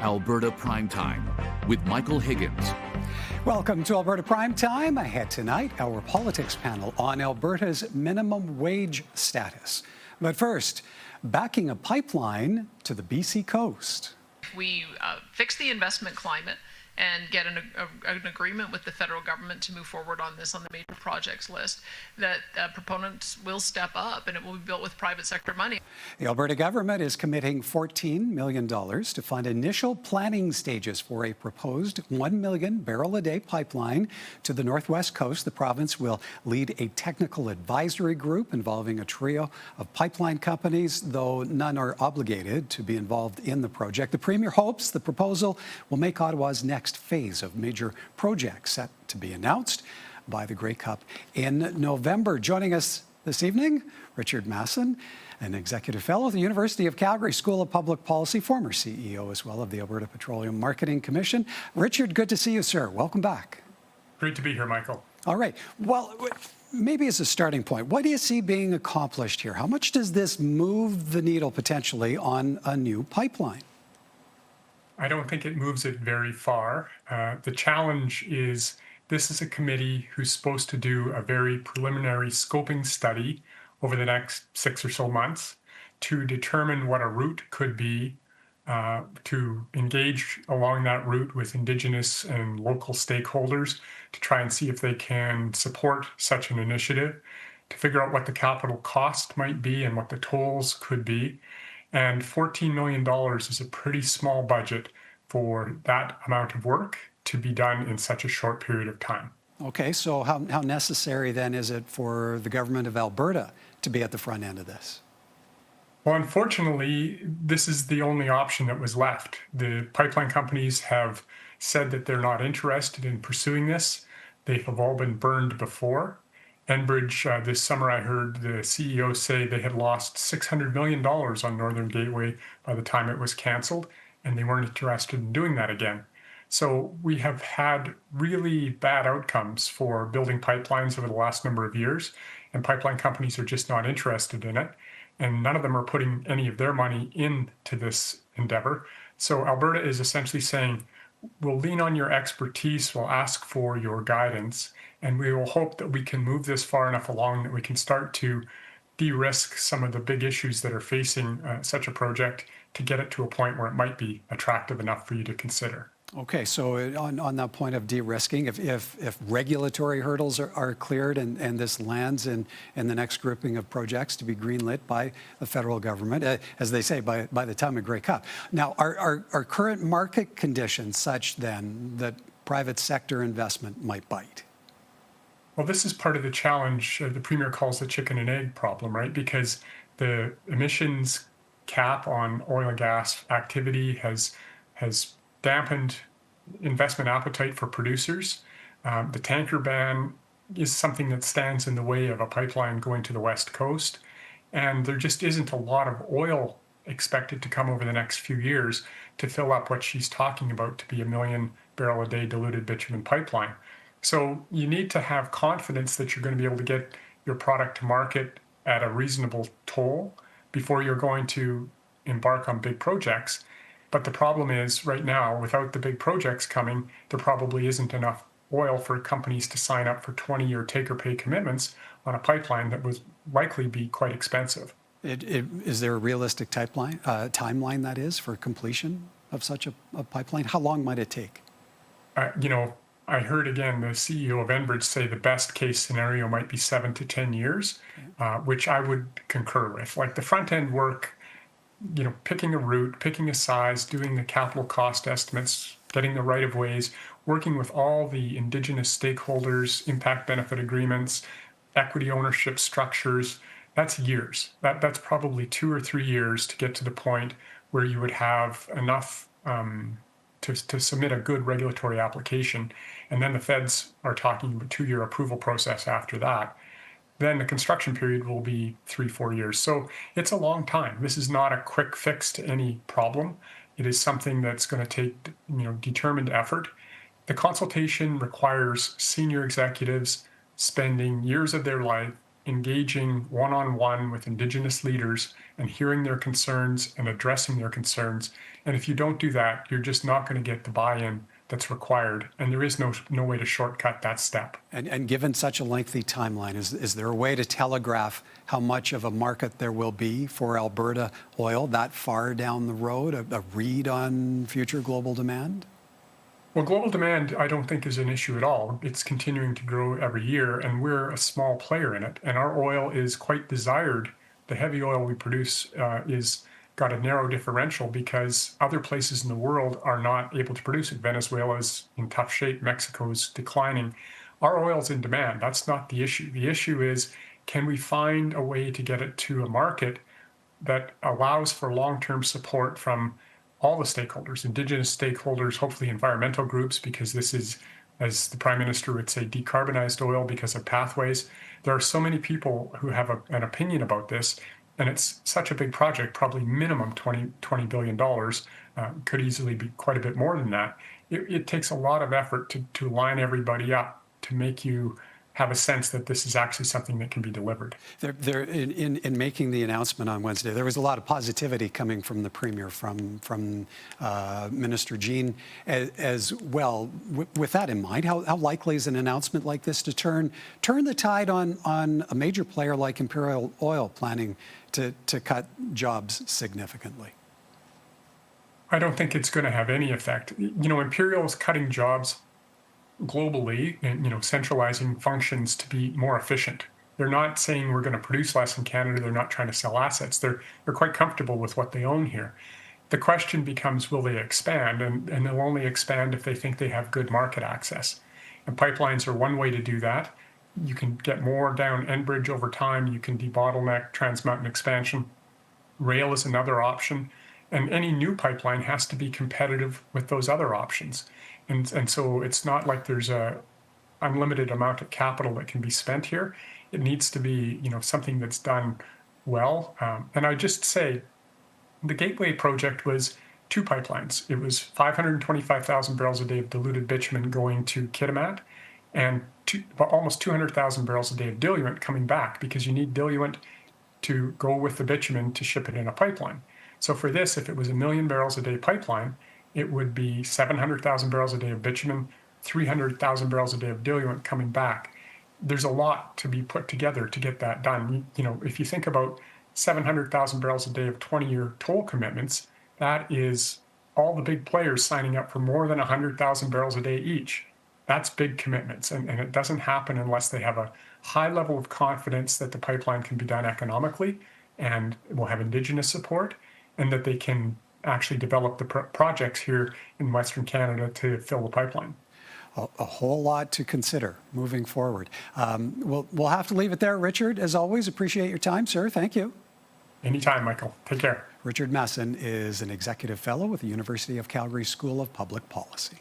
Alberta Primetime with Michael Higgins. Welcome to Alberta Primetime. Ahead tonight, our politics panel on Alberta's minimum wage status. But first, backing a pipeline to the BC coast. We fix the investment climate and get an agreement with the federal government to move forward on this on the major projects list, that proponents will step up and it will be built with private sector money. The Alberta government is committing $14 million to fund initial planning stages for a proposed 1 million barrel a day pipeline to the northwest coast. The province will lead a technical advisory group involving a trio of pipeline companies, though none are obligated to be involved in the project. The Premier hopes the proposal will make Ottawa's next phase of major projects set to be announced by the Grey Cup in November. Joining us this evening, Richard Masson, an executive fellow at the University of Calgary School of Public Policy, former CEO as well of the Alberta Petroleum Marketing Commission. Richard, good to see you, sir. Welcome back. Great to be here, Michael. All right. Well, maybe as a starting point, what do you see being accomplished here? How much does this move the needle potentially on a new pipeline? I don't think it moves it very far. The challenge is this is a committee who's supposed to do a very preliminary scoping study over the next 6 or so months to determine what a route could be, to engage along that route with Indigenous and local stakeholders to try and see if they can support such an initiative, to figure out what the capital cost might be and what the tolls could be. And $14 million is a pretty small budget for that amount of work to be done in such a short period of time. Okay, so how necessary then is it for the government of Alberta to be at the front end of this? Well, unfortunately, this is the only option that was left. The pipeline companies have said that they're not interested in pursuing this. They have all been burned before. Enbridge, this summer, I heard the CEO say they had lost $600 million on Northern Gateway by the time it was canceled, and they weren't interested in doing that again. So we have had really bad outcomes for building pipelines over the last number of years, and pipeline companies are just not interested in it, and none of them are putting any of their money into this endeavor. So Alberta is essentially saying, we'll lean on your expertise, we'll ask for your guidance, and we will hope that we can move this far enough along that we can start to de-risk some of the big issues that are facing such a project to get it to a point where it might be attractive enough for you to consider. Okay, so on that point of de-risking, if regulatory hurdles are cleared and this lands in the next grouping of projects to be greenlit by the federal government, as they say, by the time of Grey Cup. Now, are current market conditions such then that private sector investment might bite? Well, this is part of the challenge the Premier calls the chicken and egg problem, right? Because the emissions cap on oil and gas activity has dampened investment appetite for producers. The tanker ban is something that stands in the way of a pipeline going to the West Coast. And there just isn't a lot of oil expected to come over the next few years to fill up what she's talking about to be a 1 million barrel a day diluted bitumen pipeline. So you need to have confidence that you're going to be able to get your product to market at a reasonable toll before you're going to embark on big projects. But the problem is right now, without the big projects coming, there probably isn't enough oil for companies to sign up for 20-year take-or-pay commitments on a pipeline that would likely be quite expensive. Is there a realistic timeline that is for completion of such a pipeline? How long might it take? I heard again the CEO of Enbridge say the best case scenario might be 7 to 10 years, which I would concur with. Like the front end work, picking a route, picking a size, doing the capital cost estimates, getting the right of ways, working with all the Indigenous stakeholders, impact benefit agreements, equity ownership structures, that's years. That's probably 2 or 3 years to get to the point where you would have enough to submit a good regulatory application. And then the feds are talking about a 2-year approval process after that. Then the construction period will be 3-4 years. So it's a long time. This is not a quick fix to any problem. It is something that's going to take, determined effort. The consultation requires senior executives spending years of their life engaging one-on-one with Indigenous leaders and hearing their concerns and addressing their concerns. And if you don't do that, you're just not going to get the buy-in that's required. And there is no way to shortcut that step. And given such a lengthy timeline, is there a way to telegraph how much of a market there will be for Alberta oil that far down the road, a read on future global demand? Well, global demand, I don't think is an issue at all. It's continuing to grow every year, and we're a small player in it. And our oil is quite desired. The heavy oil we produce is got a narrow differential because other places in the world are not able to produce it. Venezuela's in tough shape. Mexico's declining. Our oil's in demand. That's not the issue. The issue is, can we find a way to get it to a market that allows for long-term support from all the stakeholders, Indigenous stakeholders, hopefully environmental groups, because this is, as the Prime Minister would say, decarbonized oil because of pathways. There are so many people who have an opinion about this, and it's such a big project, probably minimum $20 billion, could easily be quite a bit more than that. It takes a lot of effort to line everybody up to make you have a sense that this is actually something that can be delivered. In making the announcement on Wednesday, there was a lot of positivity coming from the Premier, from Minister Jean as well. With that in mind, how likely is an announcement like this to turn the tide on a major player like Imperial Oil planning to cut jobs significantly? I don't think it's going to have any effect. Imperial is cutting jobs globally and centralizing functions to be more efficient. They're not saying we're going to produce less in Canada. They're not trying to sell assets. They're quite comfortable with what they own here. The question becomes, will they expand? And they'll only expand if they think they have good market access. And pipelines are one way to do that. You can get more down Enbridge over time. You can debottleneck Trans Mountain expansion. Rail is another option. And any new pipeline has to be competitive with those other options. And so it's not like there's a unlimited amount of capital that can be spent here. It needs to be, something that's done well. And I just say, the Gateway project was 2 pipelines. It was 525,000 barrels a day of diluted bitumen going to Kitimat, and almost 200,000 barrels a day of diluent coming back, because you need diluent to go with the bitumen to ship it in a pipeline. So for this, if it was a 1 million barrels a day pipeline, it would be 700,000 barrels a day of bitumen, 300,000 barrels a day of diluent coming back. There's a lot to be put together to get that done. If you think about 700,000 barrels a day of 20-year toll commitments, that is all the big players signing up for more than 100,000 barrels a day each. That's big commitments, and it doesn't happen unless they have a high level of confidence that the pipeline can be done economically and will have Indigenous support, and that they can actually develop the projects here in Western Canada to fill the pipeline. A whole lot to consider moving forward. We'll have to leave it there. Richard, as always, appreciate your time, sir. Thank you. Anytime, Michael. Take care. Richard Masson is an executive fellow with the University of Calgary School of Public Policy.